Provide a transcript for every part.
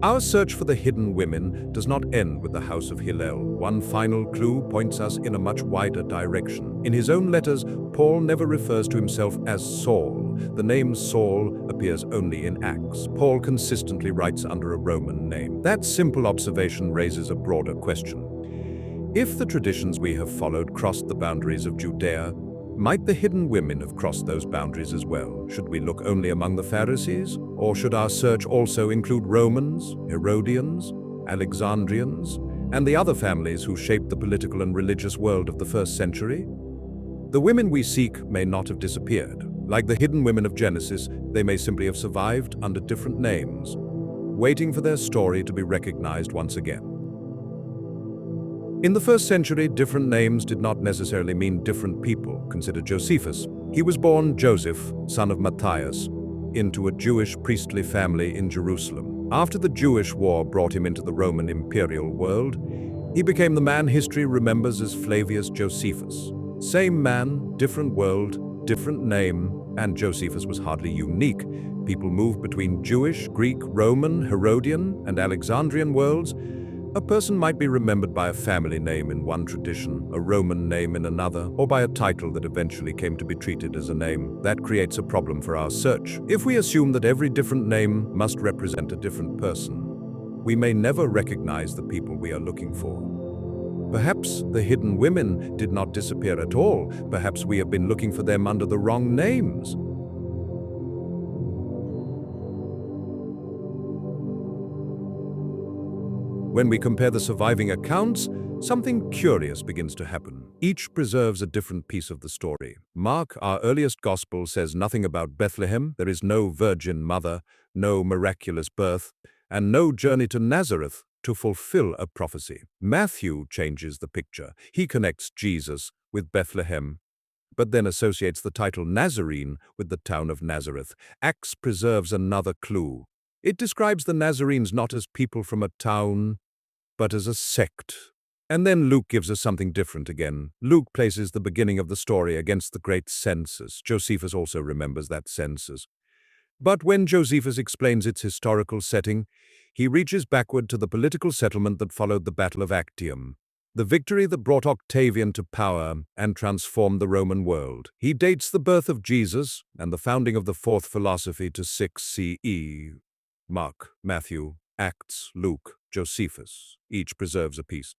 Our search for the hidden women does not end with the house of Hillel. One final clue points us in a much wider direction. In his own letters, Paul never refers to himself as Saul. The name Saul appears only in Acts. Paul consistently writes under a Roman name. That simple observation raises a broader question. If the traditions we have followed crossed the boundaries of Judea, might the hidden women have crossed those boundaries as well? Should we look only among the Pharisees? Or should our search also include Romans, Herodians, Alexandrians, and the other families who shaped the political and religious world of the first century? The women we seek may not have disappeared. Like the hidden women of Genesis, they may simply have survived under different names, waiting for their story to be recognized once again. In the first century, different names did not necessarily mean different people. Consider Josephus. He was born Joseph, son of Matthias, into a Jewish priestly family in Jerusalem. After the Jewish War brought him into the Roman imperial world, he became the man history remembers as Flavius Josephus. Same man, different world, different name, and Josephus was hardly unique. People moved between Jewish, Greek, Roman, Herodian, and Alexandrian worlds. A person might be remembered by a family name in one tradition, a Roman name in another, or by a title that eventually came to be treated as a name. That creates a problem for our search. If we assume that every different name must represent a different person, we may never recognize the people we are looking for. Perhaps the hidden women did not disappear at all. Perhaps we have been looking for them under the wrong names. When we compare the surviving accounts, something curious begins to happen. Each preserves a different piece of the story. Mark, our earliest gospel, says nothing about Bethlehem. There is no virgin mother, no miraculous birth, and no journey to Nazareth to fulfill a prophecy. Matthew changes the picture. He connects Jesus with Bethlehem, but then associates the title Nazarene with the town of Nazareth. Acts preserves another clue. It describes the Nazarenes not as people from a town, but as a sect. And then Luke gives us something different again. Luke places the beginning of the story against the great census. Josephus also remembers that census. But when Josephus explains its historical setting, he reaches backward to the political settlement that followed the Battle of Actium, the victory that brought Octavian to power and transformed the Roman world. He dates the birth of Jesus and the founding of the fourth philosophy to 6 CE. Mark, Matthew, Acts, Luke, Josephus. Each preserves a piece.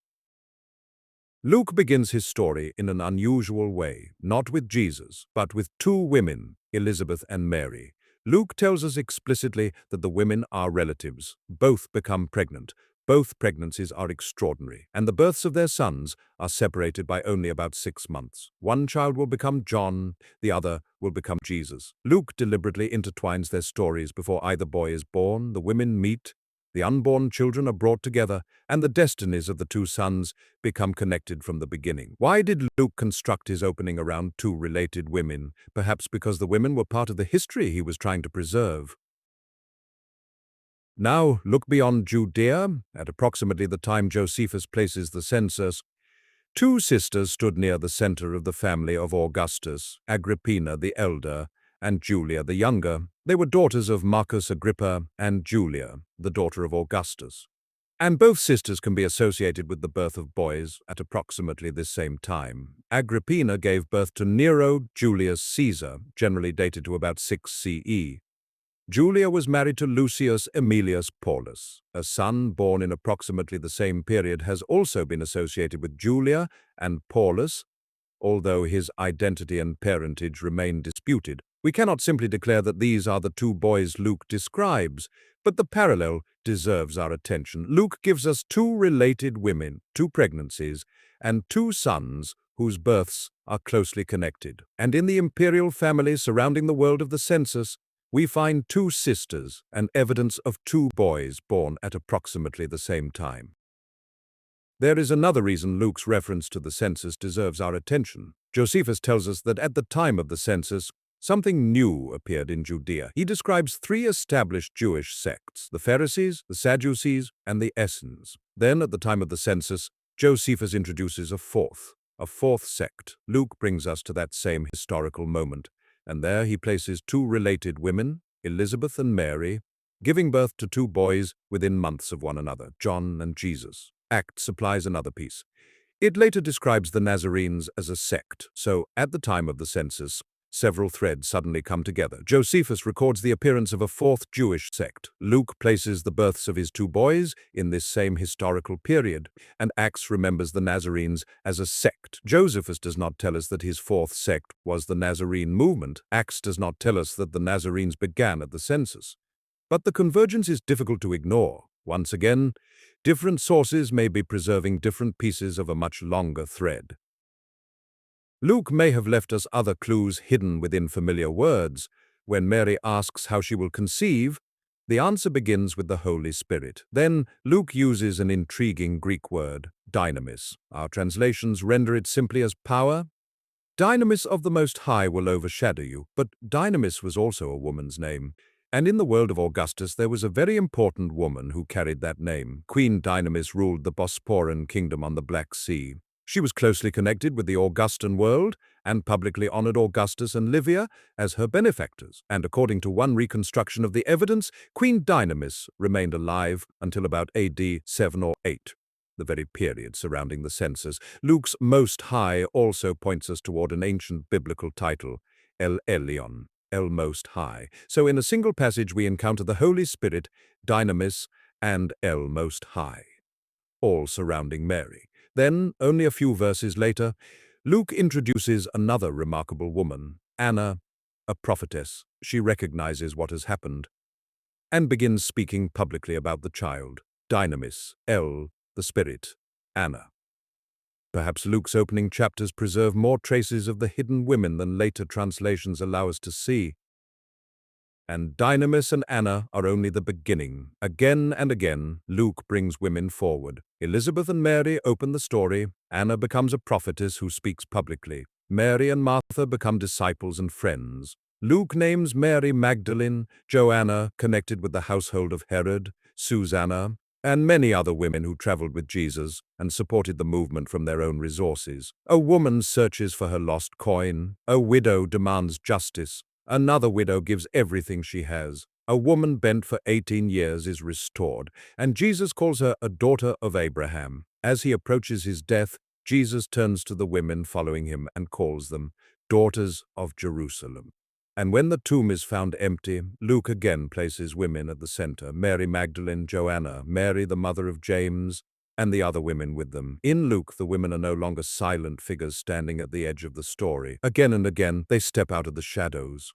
Luke begins his story in an unusual way, not with Jesus, but with two women, Elizabeth and Mary. Luke tells us explicitly that the women are relatives. Both become pregnant. Both pregnancies are extraordinary, and the births of their sons are separated by only about 6 months. One child will become John, the other will become Jesus. Luke deliberately intertwines their stories before either boy is born. The women meet, the unborn children are brought together, and the destinies of the two sons become connected from the beginning. Why did Luke construct his opening around two related women? Perhaps because the women were part of the history he was trying to preserve. Now, look beyond Judea. At approximately the time Josephus places the census, two sisters stood near the center of the family of Augustus, Agrippina the elder and Julia the younger. They were daughters of Marcus Agrippa and Julia, the daughter of Augustus. And both sisters can be associated with the birth of boys at approximately this same time. Agrippina gave birth to Nero Julius Caesar, generally dated to about 6 CE. Julia was married to Lucius Aemilius Paulus. A son born in approximately the same period has also been associated with Julia and Paulus, although his identity and parentage remain disputed. We cannot simply declare that these are the two boys Luke describes, but the parallel deserves our attention. Luke gives us two related women, two pregnancies, and two sons whose births are closely connected. And in the imperial family surrounding the world of the census, we find two sisters and evidence of two boys born at approximately the same time. There is another reason Luke's reference to the census deserves our attention. Josephus tells us that at the time of the census, something new appeared in Judea. He describes 3 established Jewish sects, the Pharisees, the Sadducees, and the Essenes. Then, at the time of the census, Josephus introduces a fourth sect. Luke brings us to that same historical moment, and there he places two related women, Elizabeth and Mary, giving birth to two boys within months of one another, John and Jesus. Acts supplies another piece. It later describes the Nazarenes as a sect, so at the time of the census, several threads suddenly come together. Josephus records the appearance of a fourth Jewish sect. Luke places the births of his two boys in this same historical period, and Acts remembers the Nazarenes as a sect. Josephus does not tell us that his fourth sect was the Nazarene movement. Acts does not tell us that the Nazarenes began at the census. But the convergence is difficult to ignore. Once again, different sources may be preserving different pieces of a much longer thread. Luke may have left us other clues hidden within familiar words. When Mary asks how she will conceive, the answer begins with the Holy Spirit. Then Luke uses an intriguing Greek word, dynamis. Our translations render it simply as power. Dynamis of the Most High will overshadow you, but Dynamis was also a woman's name. And in the world of Augustus there was a very important woman who carried that name. Queen Dynamis ruled the Bosporan kingdom on the Black Sea. She was closely connected with the Augustan world and publicly honored Augustus and Livia as her benefactors. And according to one reconstruction of the evidence, Queen Dynamis remained alive until about AD 7 or 8, the very period surrounding the census. Luke's Most High also points us toward an ancient biblical title, El Elyon, El Most High. So in a single passage we encounter the Holy Spirit, Dynamis, and El Most High, all surrounding Mary. Then, only a few verses later, Luke introduces another remarkable woman, Anna, a prophetess. She recognizes what has happened and begins speaking publicly about the child. Dynamis, El, the Spirit, Anna. Perhaps Luke's opening chapters preserve more traces of the hidden women than later translations allow us to see. And Dynamis and Anna are only the beginning. Again and again, Luke brings women forward. Elizabeth and Mary open the story. Anna becomes a prophetess who speaks publicly. Mary and Martha become disciples and friends. Luke names Mary Magdalene, Joanna, connected with the household of Herod, Susanna, and many other women who traveled with Jesus and supported the movement from their own resources. A woman searches for her lost coin. A widow demands justice. Another widow gives everything she has. A woman bent for 18 years is restored, and Jesus calls her a daughter of Abraham. As he approaches his death, Jesus turns to the women following him and calls them daughters of Jerusalem. And when the tomb is found empty, Luke again places women at the center: Mary Magdalene, Joanna, Mary the mother of James, and the other women with them. In Luke, the women are no longer silent figures standing at the edge of the story. Again and again, they step out of the shadows.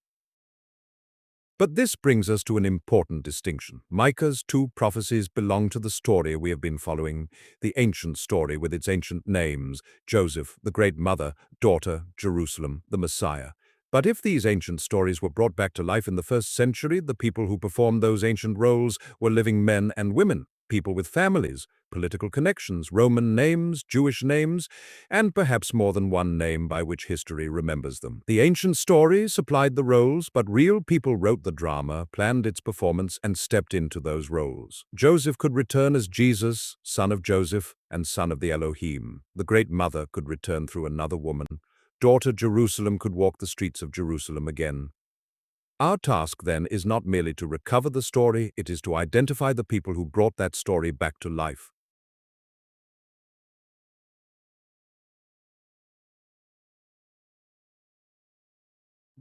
But this brings us to an important distinction. Micah's two prophecies belong to the story we have been following, the ancient story with its ancient names: Joseph, the great mother, daughter, Jerusalem, the Messiah. But if these ancient stories were brought back to life in the 1st century, the people who performed those ancient roles were living men and women, people with families, political connections, Roman names, Jewish names, and perhaps more than one name by which history remembers them. The ancient story supplied the roles, but real people wrote the drama, planned its performance, and stepped into those roles. Joseph could return as Jesus, son of Joseph and son of the Elohim. The great mother could return through another woman. Daughter Jerusalem could walk the streets of Jerusalem again. Our task, then, is not merely to recover the story, it is to identify the people who brought that story back to life.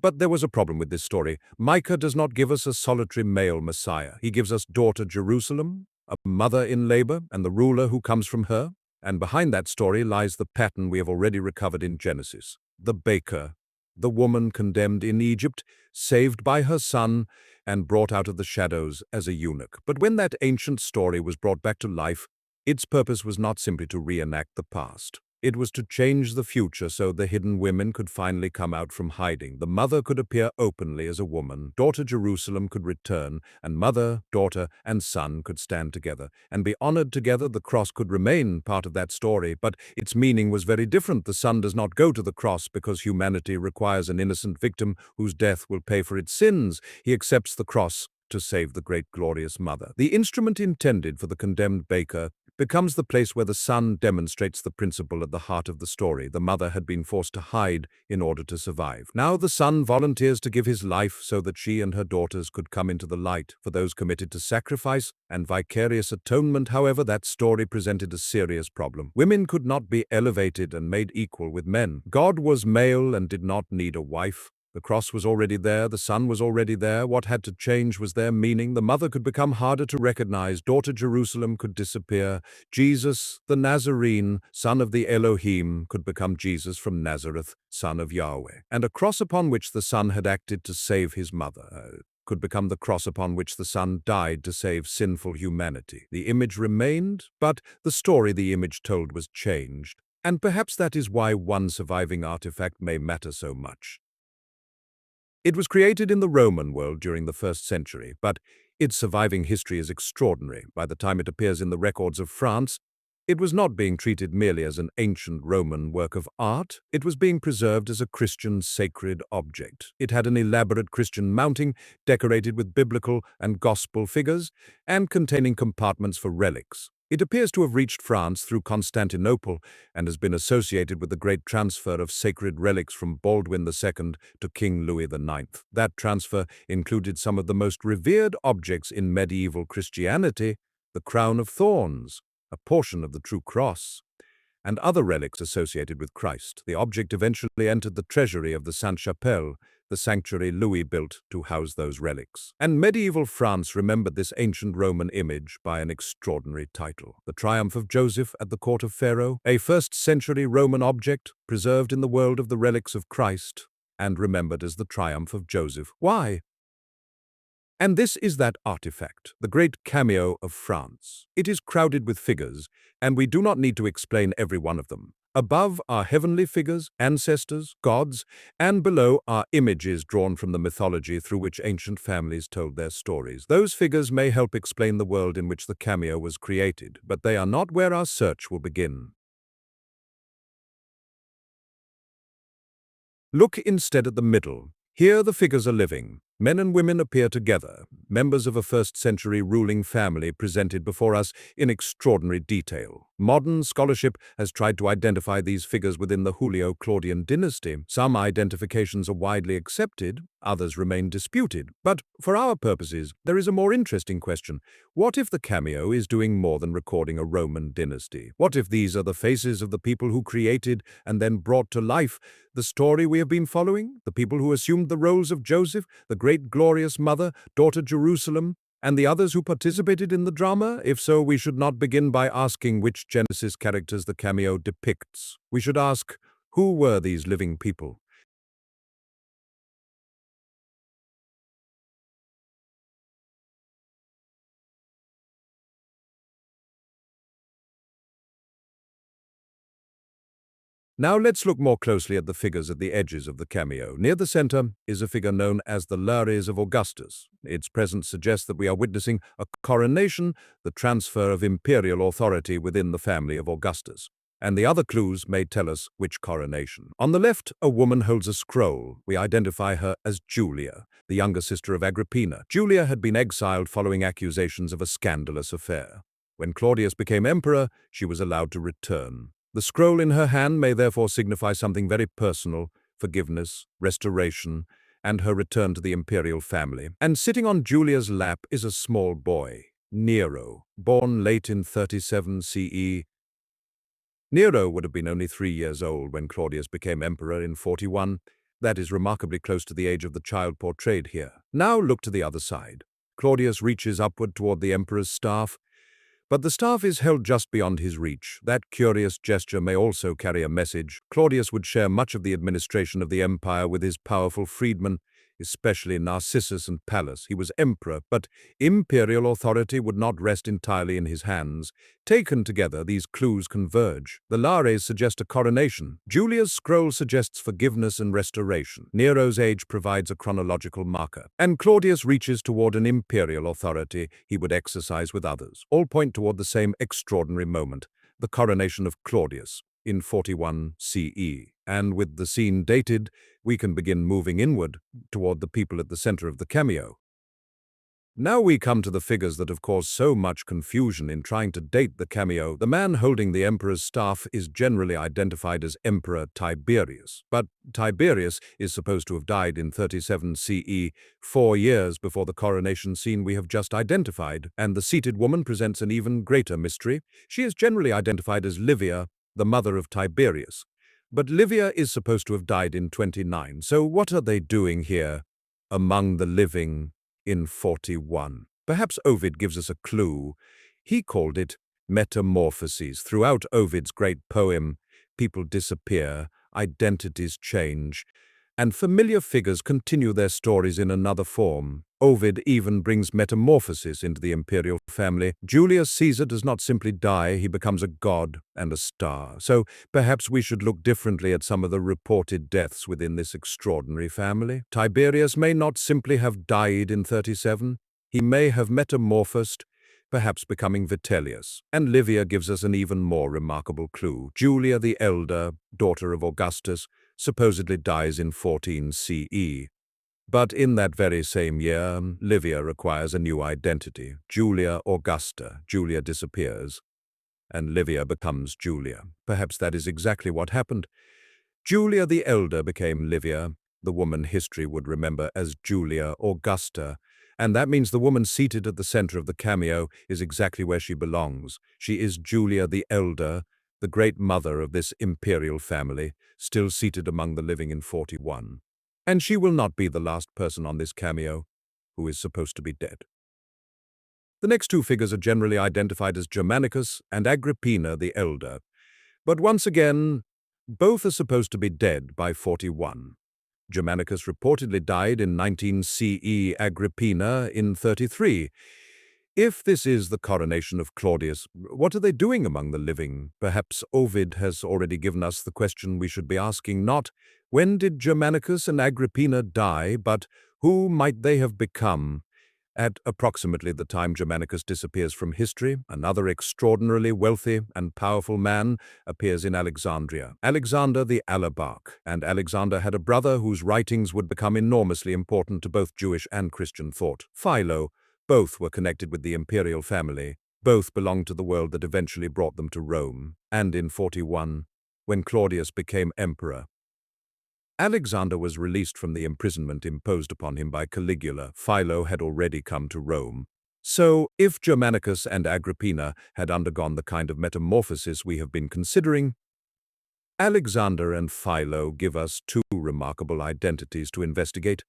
But there was a problem with this story. Micah does not give us a solitary male Messiah. He gives us daughter Jerusalem, a mother in labor, and the ruler who comes from her. And behind that story lies the pattern we have already recovered in Genesis. The baker, the woman condemned in Egypt, saved by her son, and brought out of the shadows as a eunuch. But when that ancient story was brought back to life, its purpose was not simply to reenact the past. It was to change the future so the hidden women could finally come out from hiding. The mother could appear openly as a woman. Daughter Jerusalem could return, and mother, daughter, and son could stand together and be honored together. The cross could remain part of that story, but its meaning was very different. The son does not go to the cross because humanity requires an innocent victim whose death will pay for its sins. He accepts the cross to save the great glorious mother. The instrument intended for the condemned baker becomes the place where the son demonstrates the principle at the heart of the story. The mother had been forced to hide in order to survive. Now the son volunteers to give his life so that she and her daughters could come into the light. For those committed to sacrifice and vicarious atonement, however, that story presented a serious problem. Women could not be elevated and made equal with men. God was male and did not need a wife. The cross was already there, the son was already there. What had to change was their meaning. The mother could become harder to recognize. Daughter Jerusalem could disappear. Jesus, the Nazarene, son of the Elohim, could become Jesus from Nazareth, son of Yahweh. And a cross upon which the son had acted to save his mother could become the cross upon which the son died to save sinful humanity. The image remained, but the story the image told was changed. And perhaps that is why one surviving artifact may matter so much. It was created in the Roman world during the 1st century, but its surviving history is extraordinary. By the time it appears in the records of France, it was not being treated merely as an ancient Roman work of art, it was being preserved as a Christian sacred object. It had an elaborate Christian mounting, decorated with biblical and gospel figures, and containing compartments for relics. It appears to have reached France through Constantinople and has been associated with the great transfer of sacred relics from Baldwin II to King Louis IX. That transfer included some of the most revered objects in medieval Christianity, the Crown of Thorns, a portion of the true cross, and other relics associated with Christ. The object eventually entered the treasury of the Sainte-Chapelle, the sanctuary Louis built to house those relics. And medieval France remembered this ancient Roman image by an extraordinary title, The Triumph of Joseph at the Court of Pharaoh, a 1st century Roman object preserved in the world of the relics of Christ and remembered as the Triumph of Joseph. Why? And this is that artifact, the great Cameo of France. It is crowded with figures, and we do not need to explain every one of them. Above are heavenly figures, ancestors, gods, and below are images drawn from the mythology through which ancient families told their stories. Those figures may help explain the world in which the Cameo was created, but they are not where our search will begin. Look instead at the middle. Here the figures are living. Men and women appear together, members of a 1st century ruling family presented before us in extraordinary detail. Modern scholarship has tried to identify these figures within the Julio-Claudian dynasty. Some identifications are widely accepted, others remain disputed. But for our purposes, there is a more interesting question. What if the Cameo is doing more than recording a Roman dynasty? What if these are the faces of the people who created and then brought to life the story we have been following? The people who assumed the roles of Joseph, the great glorious mother, daughter Jerusalem, and the others who participated in the drama? If so, we should not begin by asking which Genesis characters the Cameo depicts. We should ask, who were these living people? Now let's look more closely at the figures at the edges of the Cameo. Near the center is a figure known as the Lares of Augustus. Its presence suggests that we are witnessing a coronation, the transfer of imperial authority within the family of Augustus. And the other clues may tell us which coronation. On the left, a woman holds a scroll. We identify her as Julia, the younger sister of Agrippina. Julia had been exiled following accusations of a scandalous affair. When Claudius became emperor, she was allowed to return. The scroll in her hand may therefore signify something very personal: forgiveness, restoration, and her return to the imperial family. And sitting on Julia's lap is a small boy, Nero, born late in 37 CE. Nero would have been only 3 years old when Claudius became emperor in 41. That is remarkably close to the age of the child portrayed here. Now look to the other side. Claudius reaches upward toward the emperor's staff, but the staff is held just beyond his reach. That curious gesture may also carry a message. Claudius would share much of the administration of the empire with his powerful freedmen, especially Narcissus and Pallas. He was emperor, but imperial authority would not rest entirely in his hands. Taken together, these clues converge. The Lares suggest a coronation. Julia's scroll suggests forgiveness and restoration. Nero's age provides a chronological marker. And Claudius reaches toward an imperial authority he would exercise with others. All point toward the same extraordinary moment, the coronation of Claudius in 41 CE. And with the scene dated, we can begin moving inward toward the people at the center of the Cameo. Now we come to the figures that have caused so much confusion in trying to date the cameo. The man holding the emperor's staff is generally identified as Emperor Tiberius, but Tiberius is supposed to have died in 37 CE, 4 years before the coronation scene we have just identified, and the seated woman presents an even greater mystery. She is generally identified as Livia, the mother of Tiberius. But Livia is supposed to have died in 29, so what are they doing here among the living in 41? Perhaps Ovid gives us a clue. He called it metamorphoses. Throughout Ovid's great poem, people disappear, identities change, and familiar figures continue their stories in another form. Ovid even brings metamorphosis into the imperial family. Julius Caesar does not simply die, he becomes a god and a star. So perhaps we should look differently at some of the reported deaths within this extraordinary family. Tiberius may not simply have died in 37, he may have metamorphosed, perhaps becoming Vitellius. And Livia gives us an even more remarkable clue. Julia the Elder, daughter of Augustus, supposedly dies in 14 CE. But in that very same year, Livia acquires a new identity, Julia Augusta. Julia disappears, and Livia becomes Julia. Perhaps that is exactly what happened. Julia the Elder became Livia, the woman history would remember as Julia Augusta, and that means the woman seated at the center of the cameo is exactly where she belongs. She is Julia the Elder, the great mother of this imperial family, still seated among the living in 41. And she will not be the last person on this cameo who is supposed to be dead. The next two figures are generally identified as Germanicus and Agrippina the Elder, but once again, both are supposed to be dead by 41. Germanicus reportedly died in 19 CE, Agrippina in 33. If this is the coronation of Claudius, what are they doing among the living? Perhaps Ovid has already given us the question we should be asking, not when did Germanicus and Agrippina die, but who might they have become? At approximately the time Germanicus disappears from history, another extraordinarily wealthy and powerful man appears in Alexandria, Alexander the Alabarch, and Alexander had a brother whose writings would become enormously important to both Jewish and Christian thought, Philo. Both were connected with the imperial family. Both belonged to the world that eventually brought them to Rome. And in 41, when Claudius became emperor, Alexander was released from the imprisonment imposed upon him by Caligula. Philo had already come to Rome. So, if Germanicus and Agrippina had undergone the kind of metamorphosis we have been considering, Alexander and Philo give us two remarkable identities to investigate.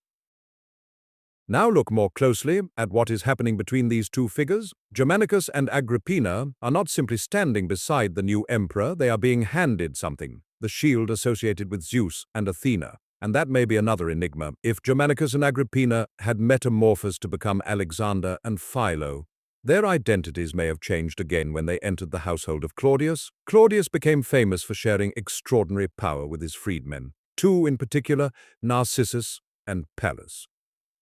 Now look more closely at what is happening between these two figures. Germanicus and Agrippina are not simply standing beside the new emperor, they are being handed something, the shield associated with Zeus and Athena. And that may be another enigma. If Germanicus and Agrippina had metamorphosed to become Alexander and Philo, their identities may have changed again when they entered the household of Claudius. Claudius became famous for sharing extraordinary power with his freedmen, two in particular, Narcissus and Pallas.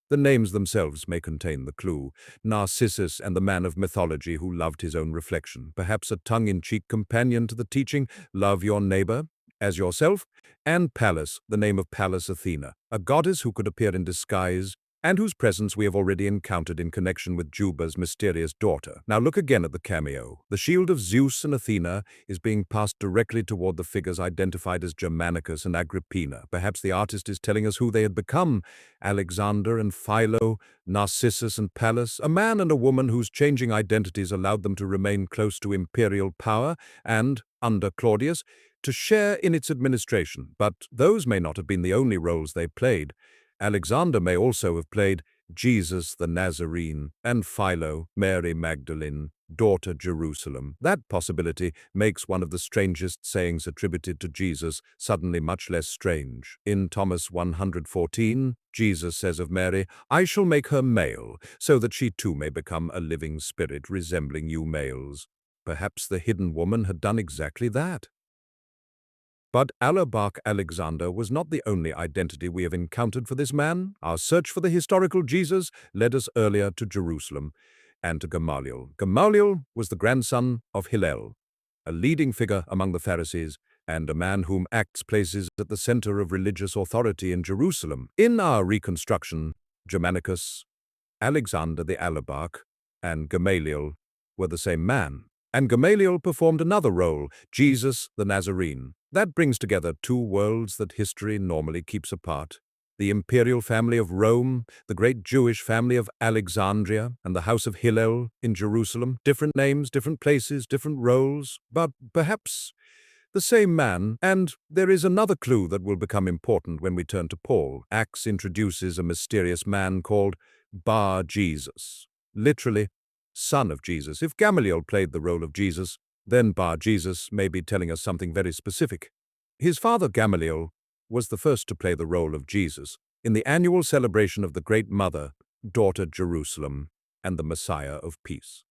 The names themselves may contain the clue. Narcissus and the man of mythology who loved his own reflection, perhaps a tongue-in-cheek companion to the teaching, love your neighbor as yourself, and Pallas, the name of Pallas Athena, a goddess who could appear in disguise, and whose presence we have already encountered in connection with Juba's mysterious daughter. Now look again at the cameo. The shield of Zeus and Athena is being passed directly toward the figures identified as Germanicus and Agrippina. Perhaps the artist is telling us who they had become: Alexander and Philo, Narcissus and Pallas, a man and a woman whose changing identities allowed them to remain close to imperial power and, under Claudius, to share in its administration. But those may not have been the only roles they played. Alexander may also have played Jesus the Nazarene, and Philo, Mary Magdalene, daughter Jerusalem. That possibility makes one of the strangest sayings attributed to Jesus suddenly much less strange. In Thomas 114, Jesus says of Mary, "I shall make her male, so that she too may become a living spirit resembling you males." Perhaps the hidden woman had done exactly that. But Alabarch Alexander was not the only identity we have encountered for this man. Our search for the historical Jesus led us earlier to Jerusalem and to Gamaliel. Gamaliel was the grandson of Hillel, a leading figure among the Pharisees and a man whom Acts places at the center of religious authority in Jerusalem. In our reconstruction, Germanicus Alexander the Alabarch and Gamaliel were the same man. And Gamaliel performed another role, Jesus the Nazarene. That brings together two worlds that history normally keeps apart. The imperial family of Rome, the great Jewish family of Alexandria, and the house of Hillel in Jerusalem. Different names, different places, different roles, but perhaps the same man. And there is another clue that will become important when we turn to Paul. Acts introduces a mysterious man called Bar Jesus, literally, son of Jesus. If Gamaliel played the role of Jesus, then Bar Jesus may be telling us something very specific. His father Gamaliel was the first to play the role of Jesus in the annual celebration of the Great Mother, daughter Jerusalem, and the Messiah of Peace.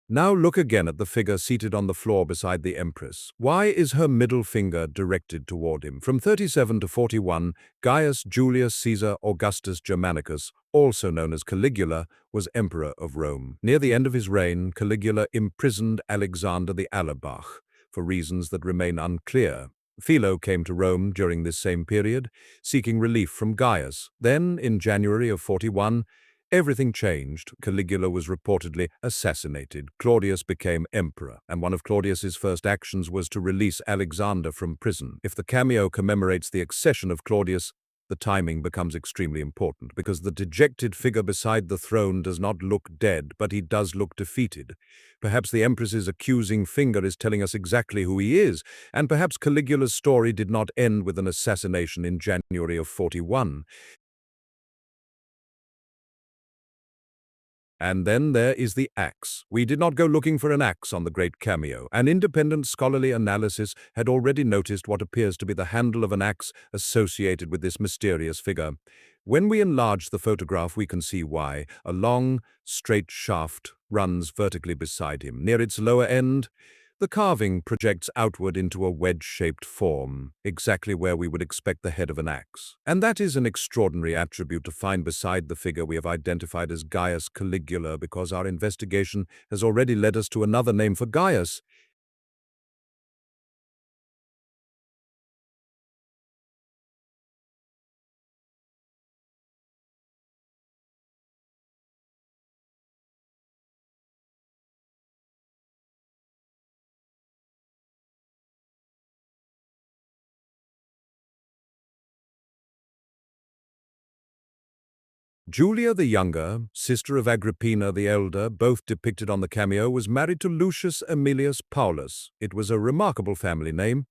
Now look again at the figure seated on the floor beside the Empress. Why is her middle finger directed toward him? From 37 to 41, Gaius Julius Caesar Augustus Germanicus, also known as Caligula, was emperor of Rome. Near the end of his reign, Caligula imprisoned Alexander the Alabarch for reasons that remain unclear. Philo came to Rome during this same period, seeking relief from Gaius. Then, in January of 41, everything changed. Caligula was reportedly assassinated. Claudius became emperor, and one of Claudius's first actions was to release Alexander from prison. If the Cameo commemorates the accession of Claudius, the timing becomes extremely important, because the dejected figure beside the throne does not look dead, but he does look defeated. Perhaps the Empress's accusing finger is telling us exactly who he is, and perhaps Caligula's story did not end with an assassination in January of 41. And then there is the axe. We did not go looking for an axe on the great Cameo. An independent scholarly analysis had already noticed what appears to be the handle of an axe associated with this mysterious figure. When we enlarge the photograph, we can see why. A long, straight shaft runs vertically beside him. Near its lower end, the carving projects outward into a wedge-shaped form, exactly where we would expect the head of an axe. And that is an extraordinary attribute to find beside the figure we have identified as Gaius Caligula, because our investigation has already led us to another name for Gaius. Julia the Younger, sister of Agrippina the Elder, both depicted on the Cameo, was married to Lucius Aemilius Paulus. It was a remarkable family name,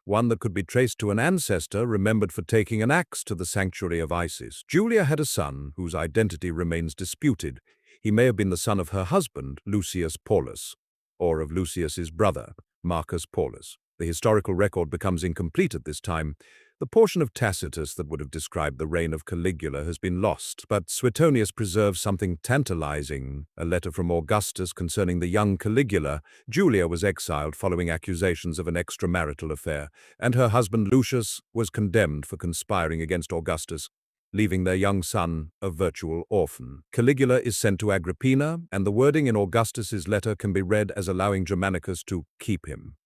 one that could be traced to an ancestor remembered for taking an axe to the sanctuary of Isis. Julia had a son whose identity remains disputed. He may have been the son of her husband, Lucius Paulus, or of Lucius's brother, Marcus Paulus. The historical record becomes incomplete at this time. The portion of Tacitus that would have described the reign of Caligula has been lost, but Suetonius preserves something tantalizing, a letter from Augustus concerning the young Caligula. Julia was exiled following accusations of an extramarital affair, and her husband Lucius was condemned for conspiring against Augustus, leaving their young son a virtual orphan. Caligula is sent to Agrippina, and the wording in Augustus's letter can be read as allowing Germanicus to keep him.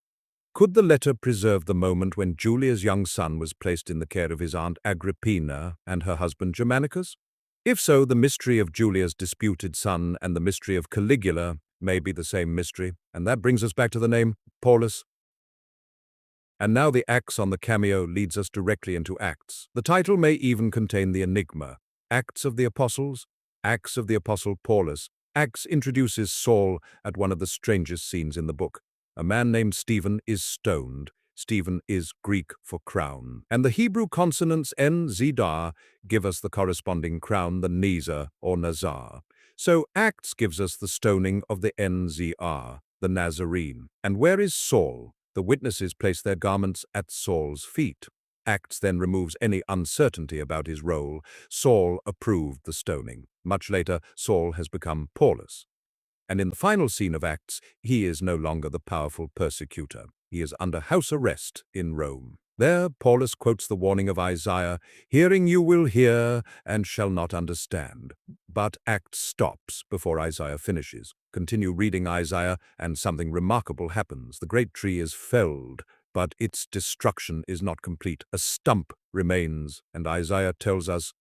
Could the letter preserve the moment when Julia's young son was placed in the care of his aunt Agrippina and her husband Germanicus? If so, the mystery of Julia's disputed son and the mystery of Caligula may be the same mystery, and that brings us back to the name Paulus. And now the axe on the Cameo leads us directly into Acts. The title may even contain the enigma. Acts of the Apostles, Acts of the Apostle Paulus. Acts introduces Saul at one of the strangest scenes in the book. A man named Stephen is stoned. Stephen is Greek for crown. And the Hebrew consonants N, Z, Dar give us the corresponding crown, the Nizar or Nazar. So Acts gives us the stoning of the NZR, the Nazarene. And where is Saul? The witnesses place their garments at Saul's feet. Acts then removes any uncertainty about his role. Saul approved the stoning. Much later, Saul has become Paulus. And in the final scene of Acts, he is no longer the powerful persecutor. He is under house arrest in Rome. There, Paulus quotes the warning of Isaiah, "Hearing you will hear and shall not understand." But Acts stops before Isaiah finishes. Continue reading Isaiah, and something remarkable happens. The great tree is felled, but its destruction is not complete. A stump remains, and Isaiah tells us,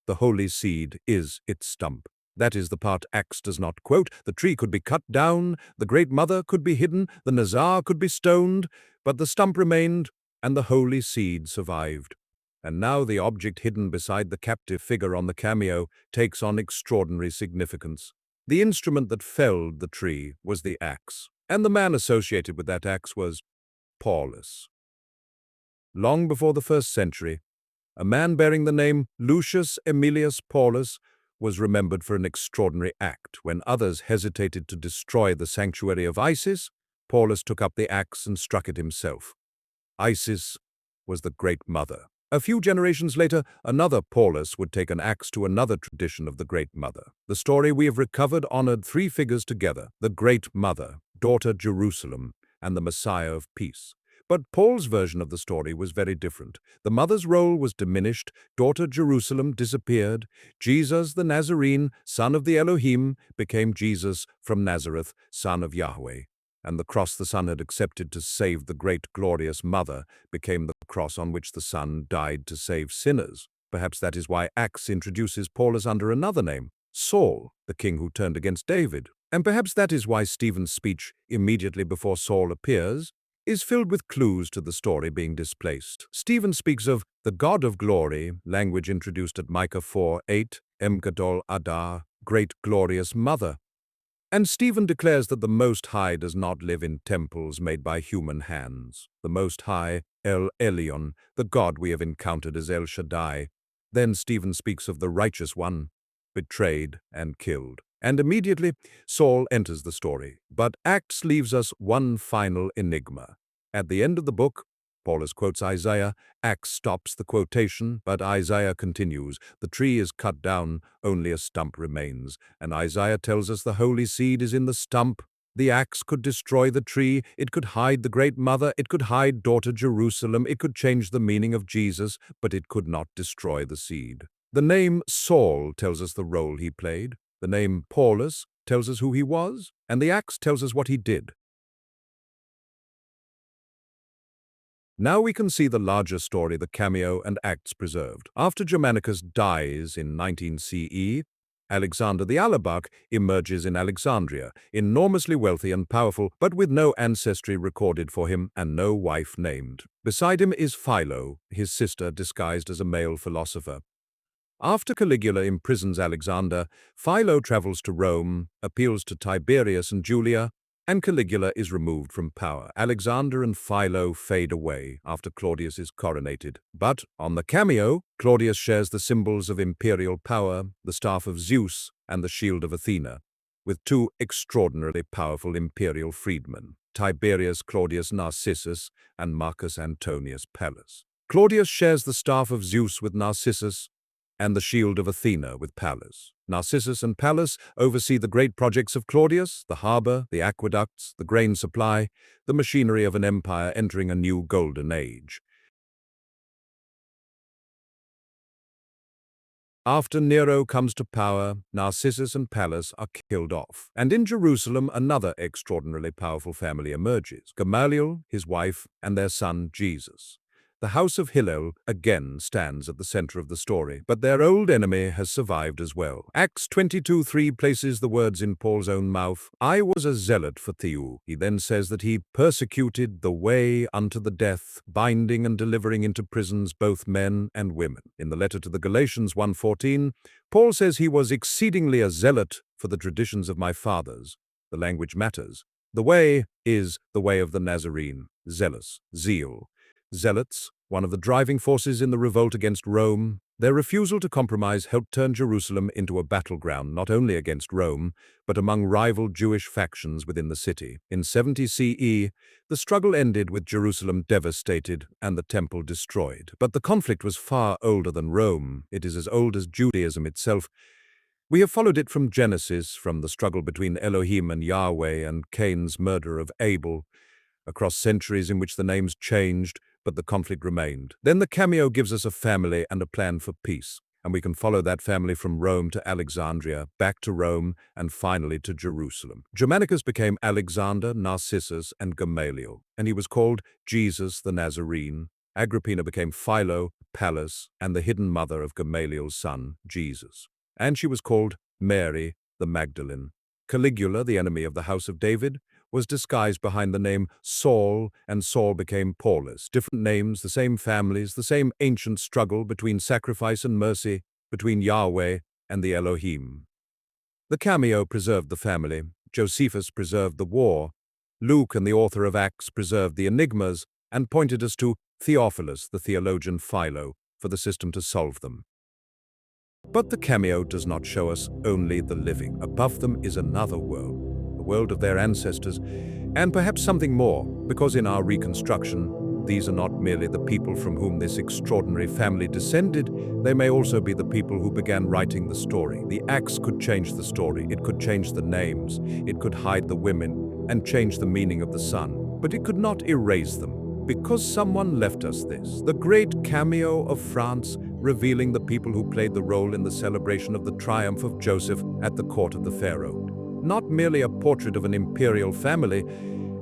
The holy seed is its stump. That is the part Acts does not quote. The tree could be cut down, the Great Mother could be hidden, the Nazar could be stoned, but the stump remained, and the holy seed survived. And now the object hidden beside the captive figure on the cameo takes on extraordinary significance. The instrument that felled the tree was the axe, and the man associated with that axe was Paulus. Long before the 1st century, a man bearing the name Lucius Aemilius Paulus was remembered for an extraordinary act. When others hesitated to destroy the sanctuary of Isis, Paulus took up the axe and struck it himself. Isis was the Great Mother. A few generations later, another Paulus would take an axe to another tradition of the Great Mother. The story we have recovered honored three figures together: the Great Mother, daughter Jerusalem, and the Messiah of peace. But Paul's version of the story was very different. The mother's role was diminished, daughter Jerusalem disappeared, Jesus the Nazarene, son of the Elohim, became Jesus from Nazareth, son of Yahweh. And the cross the Son had accepted to save the great glorious Mother became the cross on which the Son died to save sinners. Perhaps that is why Acts introduces Paulus under another name, Saul, the king who turned against David. And perhaps that is why Stephen's speech immediately before Saul appears is filled with clues to the story being displaced. Stephen speaks of the God of glory, language introduced at Micah 4:8, Em Gadol Adar, great glorious Mother. And Stephen declares that the Most High does not live in temples made by human hands. The Most High, El Elyon, the God we have encountered as El Shaddai. Then Stephen speaks of the Righteous One, betrayed and killed. And immediately, Saul enters the story. But Acts leaves us one final enigma. At the end of the book, Paulus quotes Isaiah. Acts stops the quotation, but Isaiah continues. The tree is cut down, only a stump remains. And Isaiah tells us the holy seed is in the stump. The axe could destroy the tree, it could hide the Great Mother, it could hide daughter Jerusalem, it could change the meaning of Jesus, but it could not destroy the seed. The name Saul tells us the role he played. The name Paulus tells us who he was, and the axe tells us what he did. Now we can see the larger story the Cameo and Acts preserved. After Germanicus dies in 19 CE, Alexander the Alabarch emerges in Alexandria, enormously wealthy and powerful, but with no ancestry recorded for him and no wife named. Beside him is Philo, his sister disguised as a male philosopher. After Caligula imprisons Alexander, Philo travels to Rome, appeals to Tiberius and Julia, and Caligula is removed from power. Alexander and Philo fade away after Claudius is coronated. But on the Cameo, Claudius shares the symbols of imperial power, the staff of Zeus and the shield of Athena, with two extraordinarily powerful imperial freedmen, Tiberius Claudius Narcissus and Marcus Antonius Pallas. Claudius shares the staff of Zeus with Narcissus and the shield of Athena with Pallas. Narcissus and Pallas oversee the great projects of Claudius, the harbor, the aqueducts, the grain supply, the machinery of an empire entering a new golden age. After Nero comes to power, Narcissus and Pallas are killed off. And in Jerusalem, another extraordinarily powerful family emerges: Gamaliel, his wife, and their son Jesus. The house of Hillel again stands at the center of the story, but their old enemy has survived as well. Acts 22:3 places the words in Paul's own mouth. I was a zealot for Theou. He then says that he persecuted the way unto the death, binding and delivering into prisons both men and women. In the letter to the Galatians 1:14, Paul says he was exceedingly a zealot for the traditions of my fathers. The language matters. The way is the way of the Nazarene, zealous, zeal. Zealots, one of the driving forces in the revolt against Rome, their refusal to compromise helped turn Jerusalem into a battleground not only against Rome, but among rival Jewish factions within the city. In 70 CE, the struggle ended with Jerusalem devastated and the temple destroyed. But the conflict was far older than Rome. It is as old as Judaism itself. We have followed it from Genesis, from the struggle between Elohim and Yahweh and Cain's murder of Abel, across centuries in which the names changed, but the conflict remained. Then the Cameo gives us a family and a plan for peace, and we can follow that family from Rome to Alexandria, back to Rome, and finally to Jerusalem. Germanicus became Alexander, Narcissus, and Gamaliel, and he was called Jesus the Nazarene, Agrippina became Philo, Pallas, and the hidden mother of Gamaliel's son, Jesus. And she was called Mary the Magdalene. Caligula, the enemy of the house of David, was disguised behind the name Saul, and Saul became Paulus. Different names, the same families, the same ancient struggle between sacrifice and mercy, between Yahweh and the Elohim. The Cameo preserved the family, Josephus preserved the war, Luke and the author of Acts preserved the enigmas and pointed us to Theophilus, the theologian Philo, for the system to solve them. But the Cameo does not show us only the living. Above them is another world, the world of their ancestors, and perhaps something more, because in our reconstruction, these are not merely the people from whom this extraordinary family descended, they may also be the people who began writing the story. The axe could change the story, it could change the names, it could hide the women, and change the meaning of the sun, but it could not erase them, because someone left us this, the great Cameo of France, revealing the people who played the role in the celebration of the triumph of Joseph at the court of the Pharaoh. Not merely a portrait of an imperial family,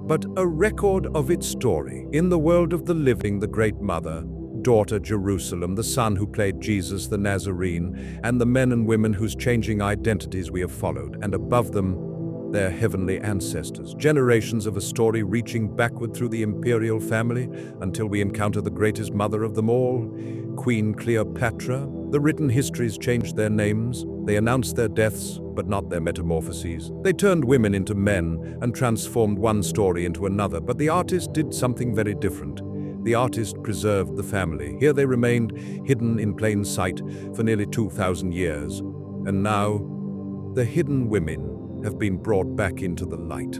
but a record of its story. In the world of the living, the Great Mother, daughter Jerusalem, the son who played Jesus the Nazarene, and the men and women whose changing identities we have followed, and above them, their heavenly ancestors, generations of a story reaching backward through the imperial family until we encounter the greatest mother of them all, Queen Cleopatra. The written histories changed their names, they announced their deaths, but not their metamorphoses. They turned women into men and transformed one story into another, but the artist did something very different. The artist preserved the family. Here they remained, hidden in plain sight for nearly 2,000 years. And now, the hidden women have been brought back into the light.